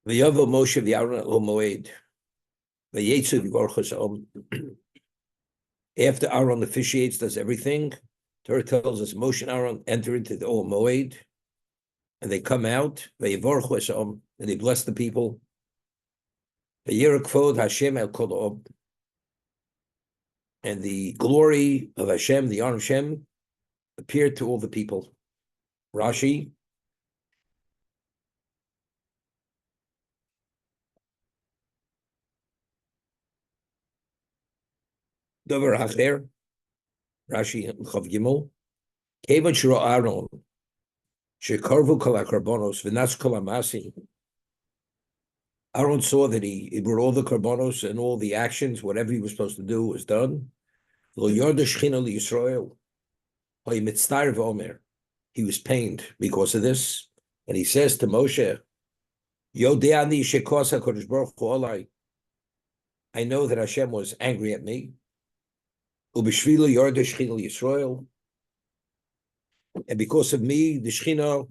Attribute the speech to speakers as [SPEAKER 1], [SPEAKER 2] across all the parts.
[SPEAKER 1] V'yavo Moshe v'Aaron al Moed. V'yetzu v'yorchos After Aaron officiates, does everything. Torah tells us Moshe and Aaron enter into the Ol Moed, and they come out. V'yivorchos and they bless the people. V'yirah kvod Hashem el kol and the glory of Hashem, the honor of Hashem, appeared to all the people. Rashi. Dover Hacher, Rashi Chav Gimel, Kevan Shiro Aaron, Shekarvu Kol HaKarbonos, V'nas Kol HaMasim. Aaron saw that he brought all the karbonos and all the actions, whatever he was supposed to do was done. Lo Yorda Shechina LiYisrael, Hoy Mitzvah Omer. He was pained because of this, and he says to Moshe, Yodeani Shekos HaKadosh Baruch Hu Olai. I know that Hashem was angry at me. Ubishvila Yorda Shechina Yisrael, and because of me, the Shechina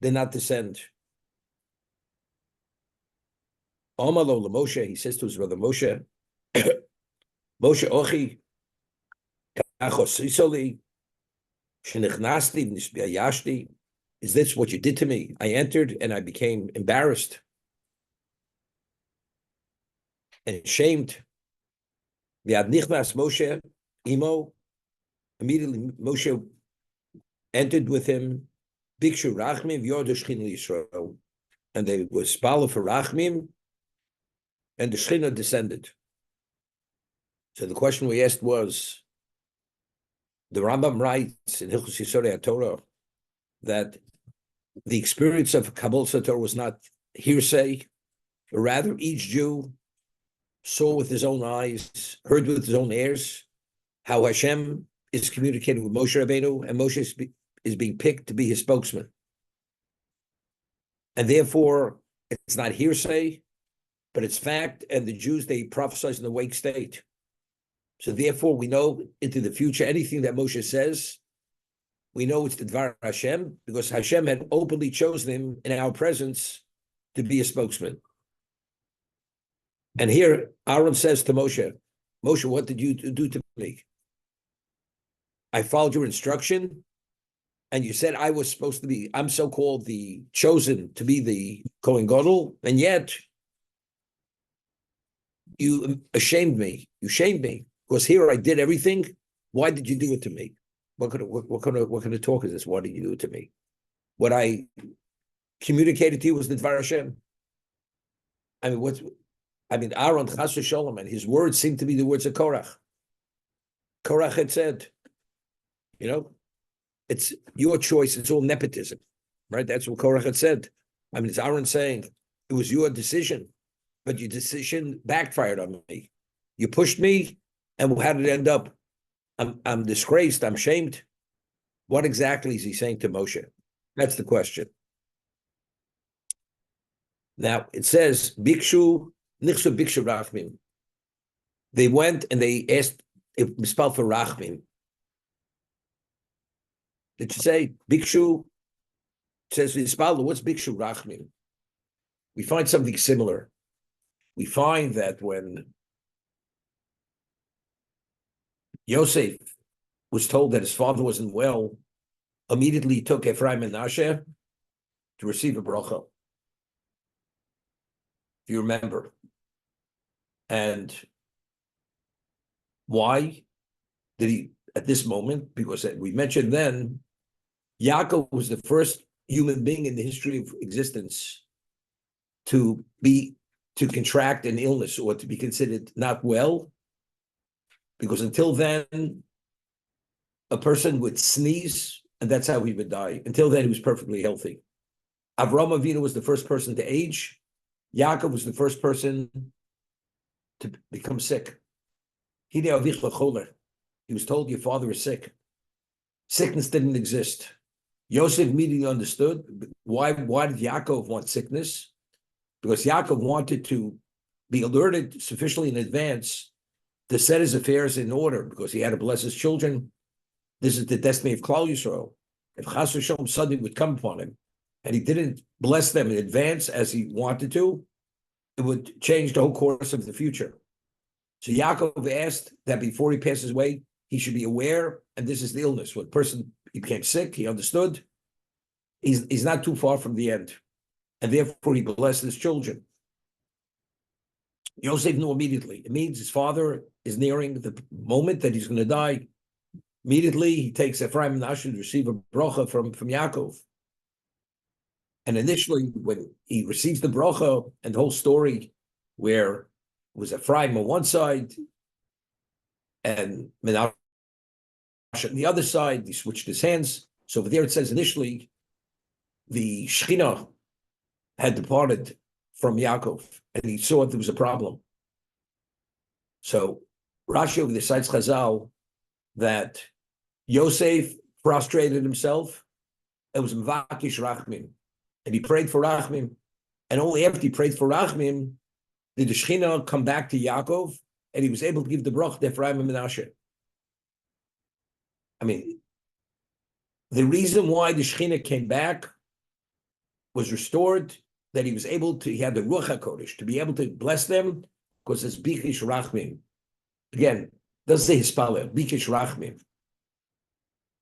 [SPEAKER 1] did not descend. Omalo Moshe, he says to his brother Moshe, Moshe Ochi, Kachosisoli, Shenichnasti, Nishbiayashti. Is this what you did to me? I entered and I became embarrassed and shamed. Moshe, Imo, immediately Moshe entered with him, Bikshu Rachmim, Yordashchin Yisrael, and they were spala for Rachmim, and the Shechina descended. So the question we asked was, the Rambam writes in Hilchos Yisodei HaTorah that the experience of Kabbalas HaTorah was not hearsay, but rather each Jew saw with his own eyes, heard with his own ears, how Hashem is communicating with Moshe Rabbeinu, and Moshe is being picked to be his spokesman. And therefore, it's not hearsay, but it's fact, and the Jews, they prophesize in the wake state. So therefore, we know into the future, anything that Moshe says, we know it's the Dvar Hashem, because Hashem had openly chosen him in our presence to be a spokesman. And here, Aaron says to Moshe, Moshe, what did you do to me? I followed your instruction, and you said I was supposed to be, I'm so-called the chosen to be the Kohen Gadol, and yet you ashamed me. You shamed me, because here I did everything. Why did you do it to me? What kind of talk is this? Why did you do it to me? What I communicated to you was the Dvar Hashem. Aaron Chas v'Sholom, and his words seem to be the words of Korach. Korach had said, it's your choice, it's all nepotism, right? That's what Korach had said. It's Aaron saying, it was your decision, but your decision backfired on me. You pushed me, and how did it end up? I'm disgraced, I'm shamed. What exactly is he saying to Moshe? That's the question. Now, it says, Bikshu Rachmim. They went and they asked if mispal for Rachmim. Did you say Bikshu? It says mispal. What's Bikshu Rachmim? We find something similar. We find that when Yosef was told that his father wasn't well, immediately he took Ephraim and Menashe to receive a bracha. If you remember. And why did he, at this moment, because we mentioned then, Yaakov was the first human being in the history of existence to contract an illness or to be considered not well, because until then, a person would sneeze, and that's how he would die. Until then, he was perfectly healthy. Avraham Avinu was the first person to age. Yaakov was the first person to become sick. He was told, your father is sick. Sickness didn't exist. Yosef immediately understood why did Yaakov want sickness? Because Yaakov wanted to be alerted sufficiently in advance to set his affairs in order, because he had to bless his children. This is the destiny of Klal Yisrael. If Chas v'Shalom suddenly would come upon him, and he didn't bless them in advance as he wanted to, it would change the whole course of the future. So Yaakov asked that before he passes away, he should be aware, and this is the illness. When a person became sick, he understood he's not too far from the end, and therefore he blessed his children. Yosef knew immediately. It means his father is nearing the moment that he's going to die. Immediately, he takes Ephraim and Menashe to receive a bracha from Yaakov. And initially, when he receives the bracha and the whole story, where it was Ephraim on one side and Menashe on the other side, he switched his hands. So over there it says initially, the Shekhinah had departed from Yaakov, and he saw there was a problem. So Rashi over there cites Chazal that Yosef prostrated himself. It was Mvakish Rachmim, and he prayed for Rachmim. And only after he prayed for Rachmim did the Shekhinah come back to Yaakov, and he was able to give the bracha to Ephraim and Menashe. I mean, the reason why the Shekhinah came back was restored, that he was able to, he had the Ruach HaKodesh, to be able to bless them, because it's Bikish Rachmim. Again, doesn't say Hispalel, Bikish Rachmim.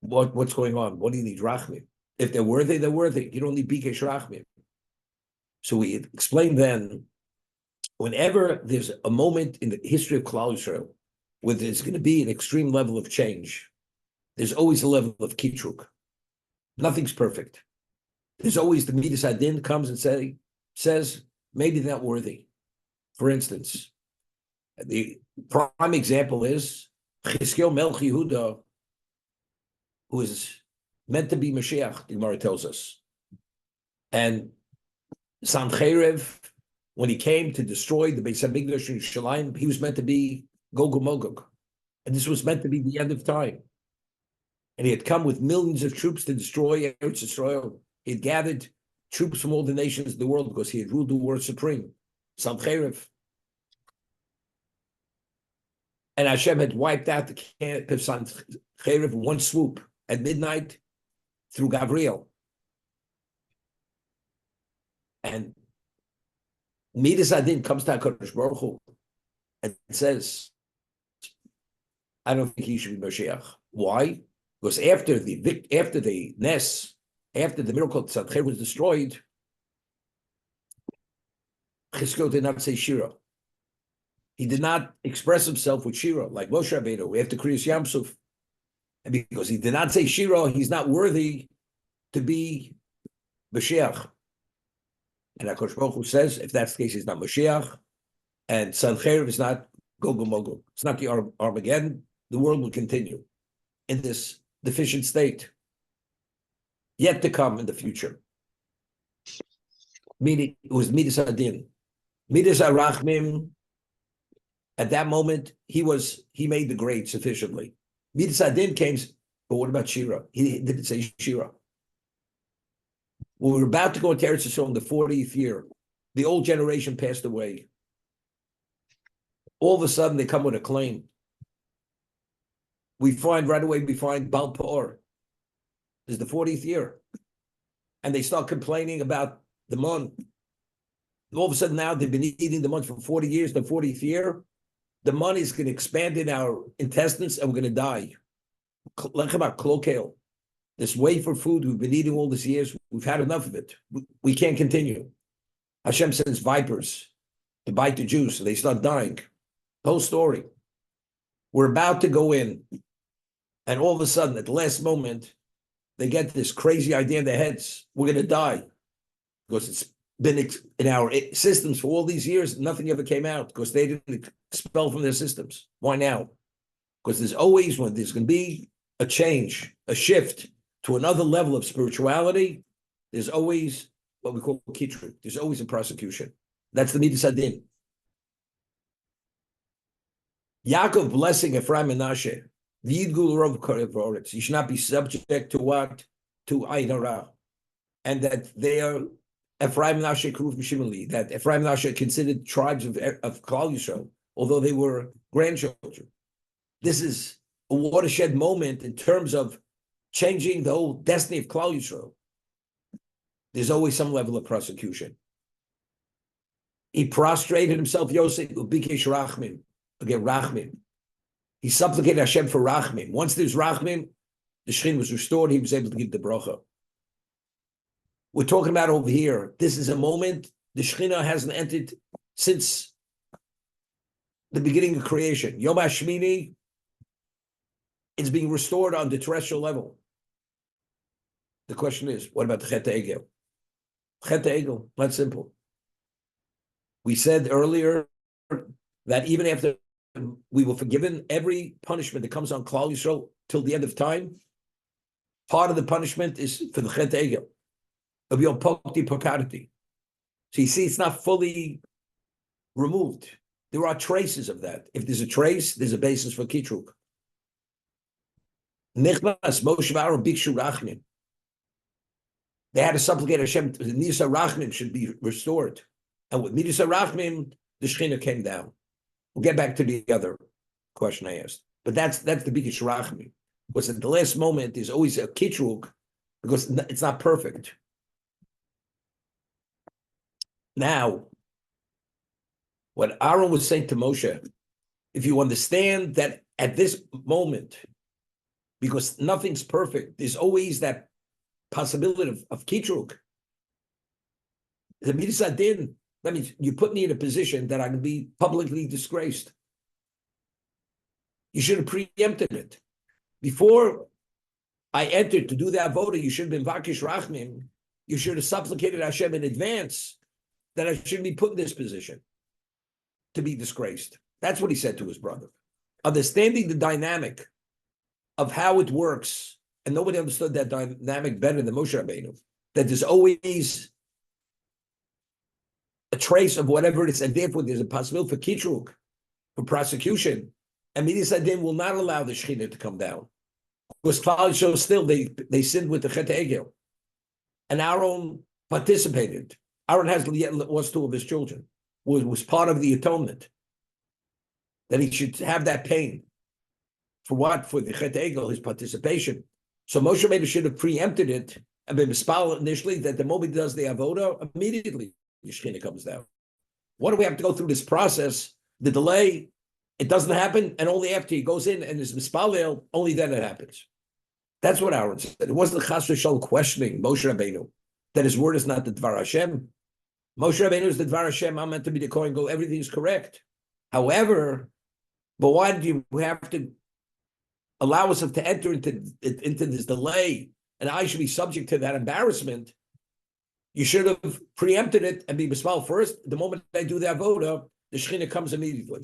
[SPEAKER 1] What's going on? What do you need Rachmim? If they're worthy, they're worthy. You don't need Bikish Rachmim. So we explained then, whenever there's a moment in the history of Klal Yisrael where there's going to be an extreme level of change, there's always a level of kitruk. Nothing's perfect. There's always the Midas Adin comes and says, maybe they're not worthy. For instance, the prime example is Chizkiel Melech Yehuda, who is meant to be Mashiach, the Gemara tells us. And Sancheiriv, when he came to destroy the Beis HaMikdash in Yerushalayim, he was meant to be Gog Magog. And this was meant to be the end of time. And he had come with millions of troops to destroy Eretz Yisrael. He had gathered troops from all the nations of the world because he had ruled the world supreme. Sancheiriv. And Hashem had wiped out the camp of Sancheiriv in one swoop at midnight through Gabriel. And Midas Adin comes to HaKadosh Baruch Hu and says, I don't think he should be Mashiach. Why? Because after the Nes, after the miracle of Sancheiriv was destroyed, Chizkiel did not say Shira. He did not express himself with Shira, like Moshe Rabbeinu after Kriyas Yamsuf. And because he did not say Shira, he's not worthy to be Mashiach. And HaKadosh Baruch Hu says, if that's the case, he's not Mashiach, and Sancheiriv is not Gog Magog. It's not the Armageddon. The world will continue in this deficient state, yet to come in the future. Meaning, it was Midas Adin. Midas Arachmim, at that moment, he made the grade sufficiently. Midas Adin came, but what about Shira? He didn't say Shira. When we were about to go into Eretz Yisrael in the 40th year, the old generation passed away. All of a sudden, they come with a claim. We find Baal Peor. This is the 40th year. And they start complaining about the mon. All of a sudden now, they've been eating the mon for 40 years, the 40th year. The mon is going to expand in our intestines and we're going to die. Lechem HaKlokel. This wafer food we've been eating all these years, we've had enough of it. We can't continue. Hashem sends vipers to bite the Jews, so they start dying. The whole story. We're about to go in, and all of a sudden, at the last moment, they get this crazy idea in their heads. We're going to die. Because it's been in our systems for all these years, nothing ever came out, because they didn't expel from their systems. Why now? Because there's always, when there's going to be a change, a shift to another level of spirituality, there's always what we call kitrut. There's always a prosecution. That's the Midas Adin. Yaakov blessing Ephraim and Menashe. You should not be subject to what? To Ayin Hara. And that they are Ephraim and Menashe Karuf Mishimali, that Ephraim and Menashe are considered tribes of Klal Yisrael, although they were grandchildren. This is a watershed moment in terms of changing the whole destiny of Klal Yisrael. there's always some level of prosecution. He prostrated himself, Yosef, ubikesh rachmin, again, rachmin. He supplicated Hashem for rachmin. Once there's rachmin, the Shekhinah was restored, he was able to give the bracha. We're talking about over here, this is a moment the Shekhinah hasn't entered since the beginning of creation. Yom HaShmini, it's being restored on the terrestrial level. The question is, what about the Chet HaEgel? Chet HaEgel, not simple. We said earlier that even after we were forgiven every punishment that comes on Klal Yisrael till the end of time, part of the punishment is for the Chet HaEgel, of your pokti pokarti. So you see, it's not fully removed. There are traces of that. If there's a trace, there's a basis for kitruk. Nichmas, Moshe Aaron bikshu rachmin. They had to supplicate Hashem. The Nisa Rachmin should be restored. And with Nisa Rachmin, the Shekhinah came down. We'll get back to the other question I asked. But that's the biggest Rachmin. Because at the last moment, there's always a kitruk, because it's not perfect. Now, what Aaron was saying to Moshe, if you understand that at this moment, because nothing's perfect, there's always that possibility of kitruk. The midas hadin, that means you put me in a position that I can be publicly disgraced. You should have preempted it. Before I entered to do the avoda, you should have been vakish rachmim. You should have supplicated Hashem in advance that I shouldn't be put in this position to be disgraced. That's what he said to his brother. Understanding the dynamic of how it works, and nobody understood that dynamic better than Moshe Rabbeinu, that there's always a trace of whatever it is, and therefore there's a possibility for kitruk, for prosecution, and midas hadin will not allow the Shekhinah to come down. Because Klal Yisrael still, they sinned with the Chet HaEgel. And Aaron participated. Aaron has lost two of his children, was part of the atonement, that he should have that pain. For what? For the Chet HaEgel, his participation. So Moshe Rabbeinu should have preempted it and been mispal initially, that the moment he does the avoda, immediately the Shekhinah comes down. Why do we have to go through this process? The delay, it doesn't happen, and only after he goes in and is mispalel, only then it happens. That's what Aaron said. It wasn't the Chas v'Shalom questioning Moshe Rabbeinu that his word is not the Dvar Hashem. Moshe Rabbeinu is the Dvar Hashem. I'm meant to be the Kohen Gadol. Everything is correct. However, but why do you have to allow us to enter into this delay, and I should be subject to that embarrassment? You should have preempted it and be mismal first. The moment I do the avoda, the Shekhinah comes immediately.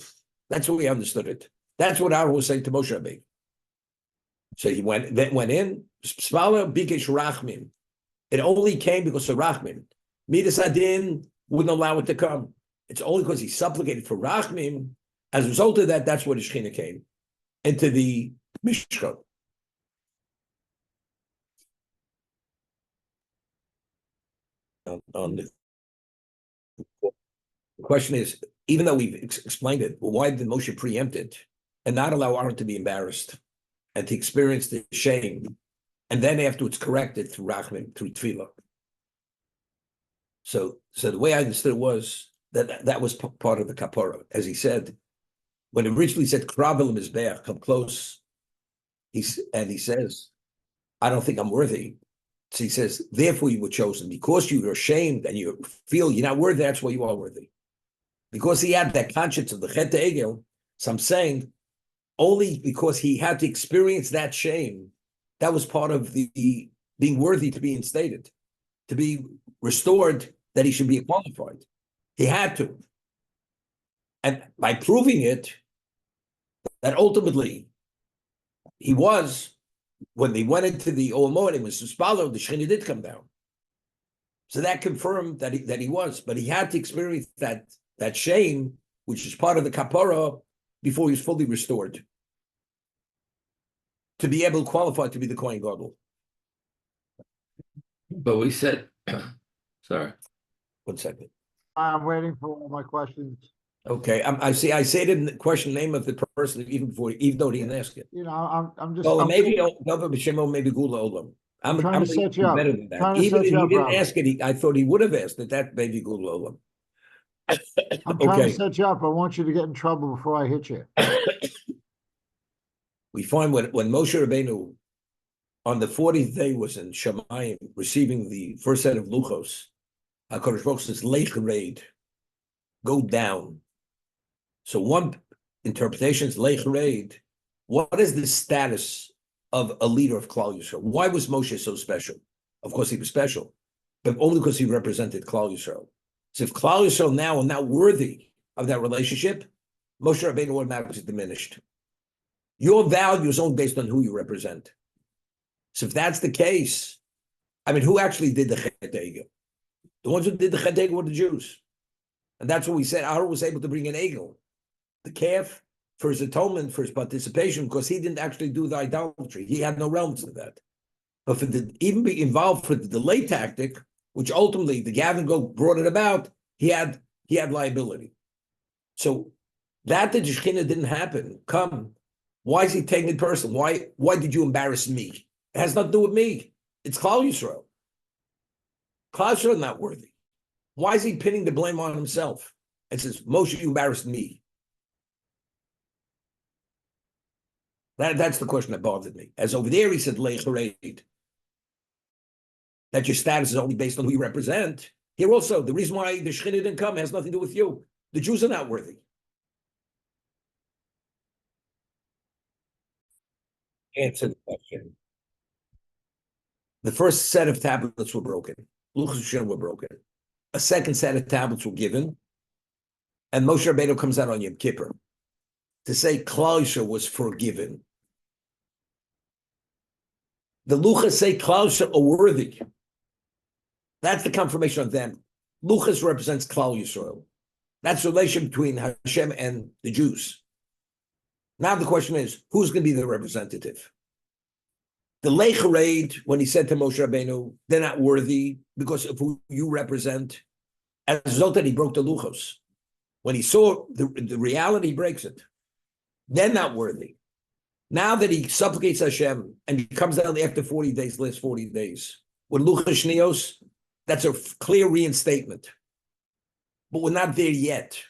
[SPEAKER 1] That's what we understood it. That's what Aaron was saying to Moshe Rabbeinu. So he went in. Spala bikesh rachmin. It only came because of rachmin. Midas hadin wouldn't allow it to come. It's only because he supplicated for rachmin. As a result of that, that's where the Shekhinah came into the Mishkan. The question is, even though we've explained it, well, why did Moshe preempt it and not allow Aaron to be embarrassed and to experience the shame, and then afterwards correct it through rachmin, through tefillah? So the way I understood it was that was part of the kapara, as he said, when it originally said "Kravel mizbeach," come close. He says, "I don't think I'm worthy." So he says, "Therefore you were chosen because you are ashamed and you feel you're not worthy. That's why you are worthy." Because he had that conscience of the Chet HaEgel. So I'm saying, only because he had to experience that shame, that was part of the being worthy to be instated, to be restored, that he should be qualified. He had to. And by proving it, that ultimately he was, when they went into the Olamot, it was Suspalo, the Shekhinah did come down. So that confirmed that he was, but he had to experience that shame, which is part of the kapara, before he was fully restored, to be able to qualify to be the Kohen Gadol.
[SPEAKER 2] But we said, sorry.
[SPEAKER 1] 1 second.
[SPEAKER 3] I'm waiting for all my questions.
[SPEAKER 1] Okay, I see. I say the question name of the person even though he didn't ask it.
[SPEAKER 3] You know, I'm just.
[SPEAKER 1] Oh,
[SPEAKER 3] I'm
[SPEAKER 1] maybe
[SPEAKER 3] thinking-
[SPEAKER 1] Dova B'Shemo, maybe Gula Olam. I'm
[SPEAKER 3] trying to set you up.
[SPEAKER 1] better than that.
[SPEAKER 3] Trying to
[SPEAKER 1] Even
[SPEAKER 3] set
[SPEAKER 1] if
[SPEAKER 3] you
[SPEAKER 1] he
[SPEAKER 3] up,
[SPEAKER 1] didn't
[SPEAKER 3] Robert.
[SPEAKER 1] ask it, I thought he would have asked it. That maybe good Lola.
[SPEAKER 3] I'm trying to
[SPEAKER 1] Okay.
[SPEAKER 3] set you up. I want you to get in trouble before I hit you.
[SPEAKER 1] We find when Moshe Rabbeinu on the 40th day was in Shemayim receiving the first set of luchos, HaKadosh Baruch Hu says, Lech Reid, go down. So one interpretation is Lech Reid. What is the status of a leader of Klal Yisrael? Why was Moshe so special? Of course, he was special, but only because he represented Klal Yisrael. So if Klal Yisrael now are not worthy of that relationship, Moshe Rabbeinu automatically diminished. Your value is only based on who you represent. So if that's the case, I mean, who actually did the Chet Egel? The ones who did the Chet Egel were the Jews. And that's what we said. Aaron was able to bring an Egel, the calf, for his atonement, for his participation, because he didn't actually do the idolatry. He had no relevance to that. But for the even be involved for the delay tactic, which ultimately the Gavin Go brought it about, he had liability. So that the Shechina didn't happen. Come. Why is he taking it personal? Why did you embarrass me? It has nothing to do with me. It's Klal Yisrael. Klal Yisrael is not worthy. Why is he pinning the blame on himself? And says, Moshe, you embarrassed me. That's the question that bothered me. As over there, he said, Lech Reid, that your status is only based on who you represent. Here also, the reason why the Shechina didn't come has nothing to do with you. The Jews are not worthy. Answer the question. The first set of tablets were broken. Luchos Hashem were broken. A second set of tablets were given, and Moshe Rabbeinu comes out on Yom Kippur to say Klal Yisrael was forgiven. The Luchas say Klal Yisrael are worthy. That's the confirmation of them. Luchas represents Klal Yisrael. That's the relation between Hashem and the Jews. Now the question is, who's going to be the representative? The Lech Reid, when he said to Moshe Rabbeinu, they're not worthy because of who you represent, as a result that he broke the Luchos. When he saw the reality, he breaks it. They're not worthy. Now that he supplicates Hashem and he comes down after 40 days, last 40 days, with Luchos Shnios, that's a clear reinstatement. But we're not there yet.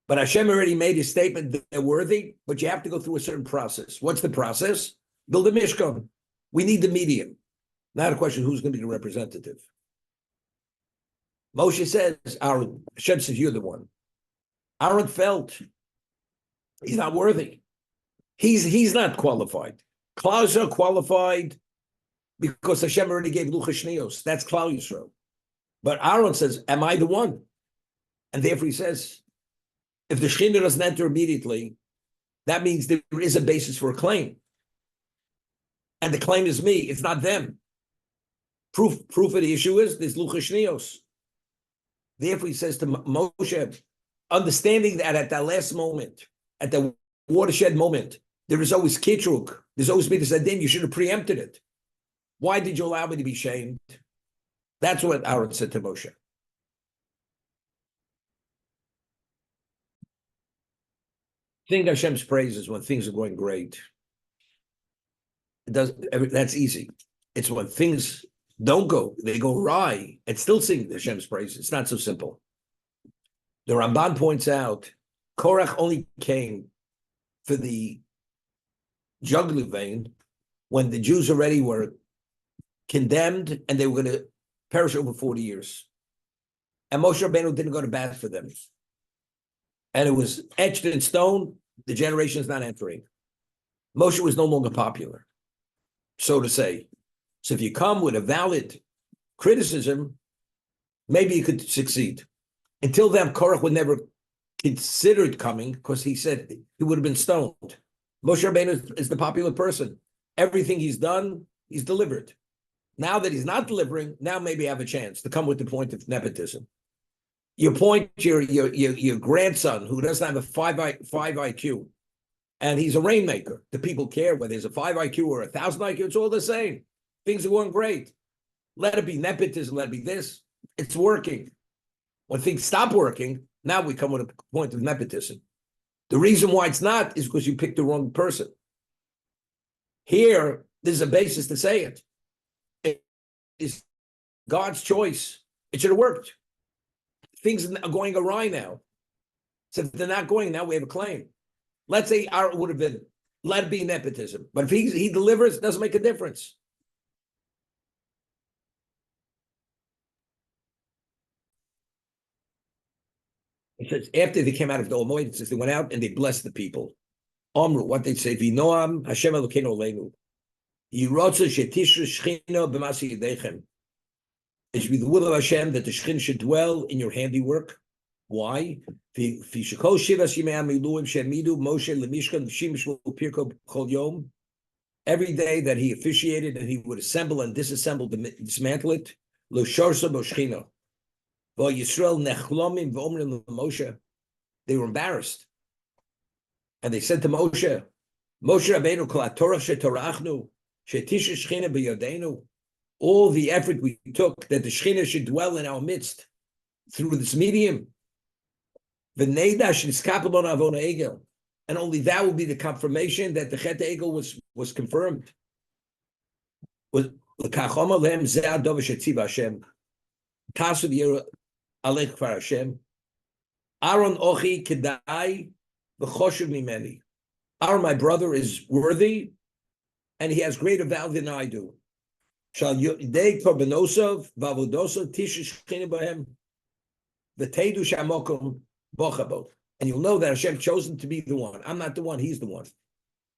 [SPEAKER 1] But Hashem already made a statement that they're worthy, but you have to go through a certain process. What's the process? Build a Mishkan. We need the medium. Now the question, who's going to be the representative? Moshe says, Aaron, Hashem says, you're the one. Aaron felt he's not worthy. He's not qualified. Klal Yisrael qualified because Hashem already gave Luchos Shnios. That's Klal Yisrael. But Aaron says, am I the one? And therefore he says, if the Shekhinah doesn't enter immediately, that means there is a basis for a claim. And the claim is me, it's not them. Proof of the issue is there's Luchos Shnios. Therefore, he says to Moshe, understanding that at that last moment, at the watershed moment, there is always kitrug, there's always been this adin, you should have preempted it. Why did you allow me to be shamed? That's what Aaron said to Moshe. Sing Hashem's praises when things are going great. That's easy. It's when things don't go, they go awry, and still sing Hashem's praises. It's not so simple. The Ramban points out, Korach only came for the jugular vein when the Jews already were condemned and they were going to perish over 40 years. And Moshe Rabbeinu didn't go to bat for them. And it was etched in stone, the generation is not entering. Moshe was no longer popular, so to say. So if you come with a valid criticism, maybe you could succeed. Until then, Korach would never considered coming because he said he would have been stoned. Moshe Rabbeinu is the popular person. Everything he's done, he's delivered. Now that he's not delivering, now maybe I have a chance to come with the point of nepotism. You point your grandson who doesn't have a 5 IQ, and he's a rainmaker. Do people care whether there's a 5 IQ or 1,000 IQ? It's all the same. Things are going great. Let it be nepotism, let it be this. It's working. When things stop working, now we come with a point of nepotism. The reason why it's not is because you picked the wrong person. Here, there's a basis to say it. is God's choice. It should have worked. Things are going awry now. So if they're not going now, we have a claim. Let's say Aaron would have been, let it be nepotism. But if he delivers, it doesn't make a difference. It says after they came out of the Omoid, it says they went out and they blessed the people. Omru, what they say, Vinoam Hashem Elokeinu Oleinu. Yirotza shetishru shchina b'masi yedechem. It should be the will of Hashem that the Shechin should dwell in your handiwork. Why? Every day that he officiated and he would assemble and disassemble, dismantle it. They were embarrassed. And they said to Moshe, Moshe Rabbeinu, all the effort we took that the Shekhinah should dwell in our midst through this medium. And only that will be the confirmation that the Chet Egel was confirmed. Aaron Ochi Kedai v'choshev mimeni. Aaron, my brother, is worthy, and he has greater value than I do. Shall yodei korbanosov v'avodosov tishish shechina b'hem v'teidu shamokom bochabot. And you'll know that Hashem chose him to be the one. I'm not the one; He's the one.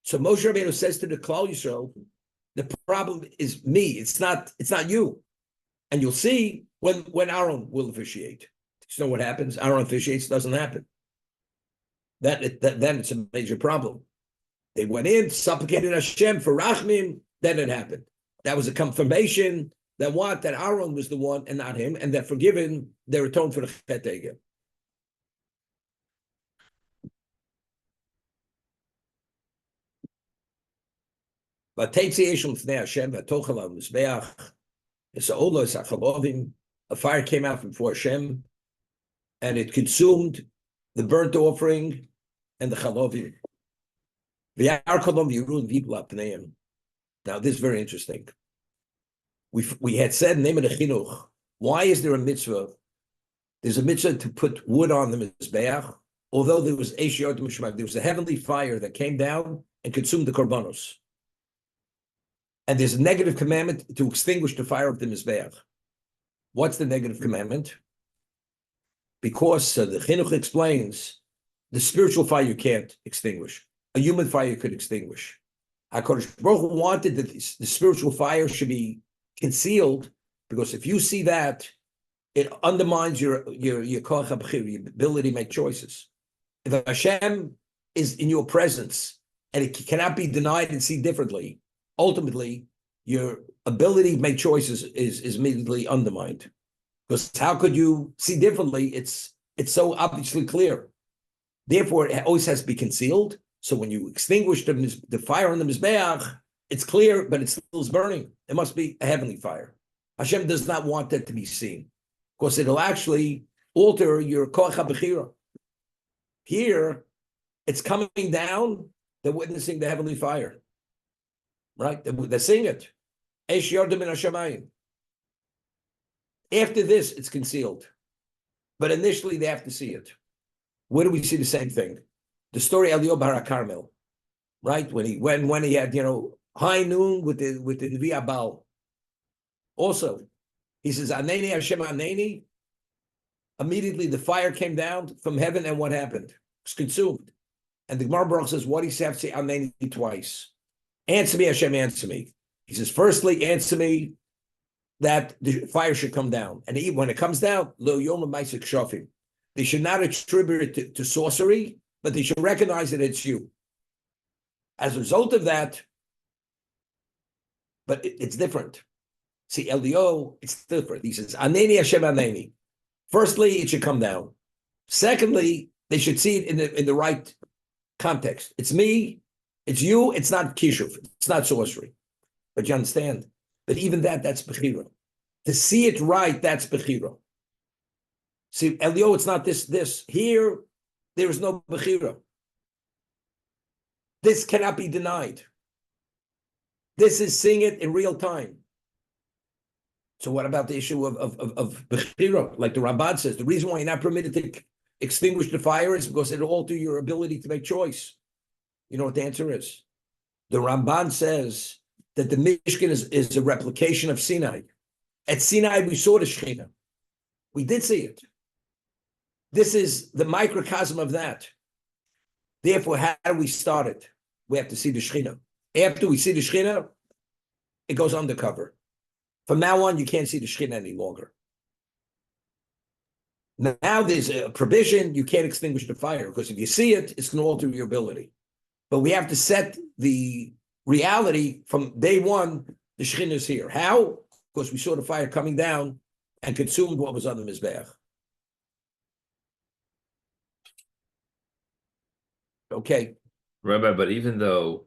[SPEAKER 1] So Moshe Rabbeinu says to the Klal Yisrael, "The problem is me. It's not you." And you'll see when Aaron will officiate. You know what happens? Aaron officiates, doesn't happen. Then it's a major problem. They went in, supplicated Hashem for Rachmim, then it happened. That was a confirmation that Aaron was the one and not him, and that forgiven, they atoned for the Chet Egel. A fire came out from before Hashem, and it consumed the burnt offering and the chalovim. Now, this is very interesting. We had said in the name of the chinuch, why is there a mitzvah? There's a mitzvah to put wood on the mizbeach, although there was there was a heavenly fire that came down and consumed the korbanos. And there's a negative commandment to extinguish the fire of the mizbeach. What's the negative commandment? Because the chinuch explains the spiritual fire you can't extinguish. A human fire you could extinguish. HaKadosh Baruch Hu wanted that the spiritual fire should be concealed, because if you see that, it undermines your koach habchir, your ability to make choices. If Hashem is in your presence and it cannot be denied and see differently, ultimately your ability to make choices is immediately undermined. Because how could you see differently? It's so obviously clear. Therefore, it always has to be concealed. So when you extinguish the fire on the mizbeach, it's clear, but it still is burning. It must be a heavenly fire. Hashem does not want that to be seen, because it'll actually alter your koach habechira. Here, it's coming down. They're witnessing the heavenly fire, right? They're seeing it. Eish yordam min hashamayim. After this, it's concealed, but initially they have to see it. Where do we see the same thing? The story Eliyahu Bar Carmel, right? When he had high noon with the Nevi Abal. Also, he says Aneni Hashem Aneni. Immediately the fire came down from heaven, and what happened? It's consumed. And the Gemara Baruch says, what do you have to say Aneni twice? Answer me, Hashem, answer me. He says, firstly, answer me that the fire should come down. And when it comes down, Lo Yom Ma'asek Shofim. They should not attribute it to sorcery, but they should recognize that it's you. As a result of that, but it's different. See, Eliyahu, it's different. He says, Aneni Hashem Aneni. Firstly, it should come down. Secondly, they should see it in the right context. It's me, it's you, it's not kishuv, it's not sorcery. But you understand? But even that's bechira. To see it right, that's bechira. See, Eliyahu, it's not this. Here, there is no bechira. This cannot be denied. This is seeing it in real time. So what about the issue of Bechira? Like the Ramban says, the reason why you're not permitted to extinguish the fire is because it'll alter your ability to make choice. You know what the answer is? The Ramban says that the Mishkan is a replication of Sinai. At Sinai, we saw the Shekhinah. We did see it. This is the microcosm of that. Therefore, how do we start it? We have to see the Shekhinah. After we see the Shekhinah, it goes undercover. From now on, you can't see the Shekhinah any longer. Now there's a provision, you can't extinguish the fire, because if you see it, it's going to alter your ability. But we have to set the reality from day one, the Shekhinah is here. How? Because we saw the fire coming down and consumed what was on the Mizbeach. Okay.
[SPEAKER 2] Rabbi, but even though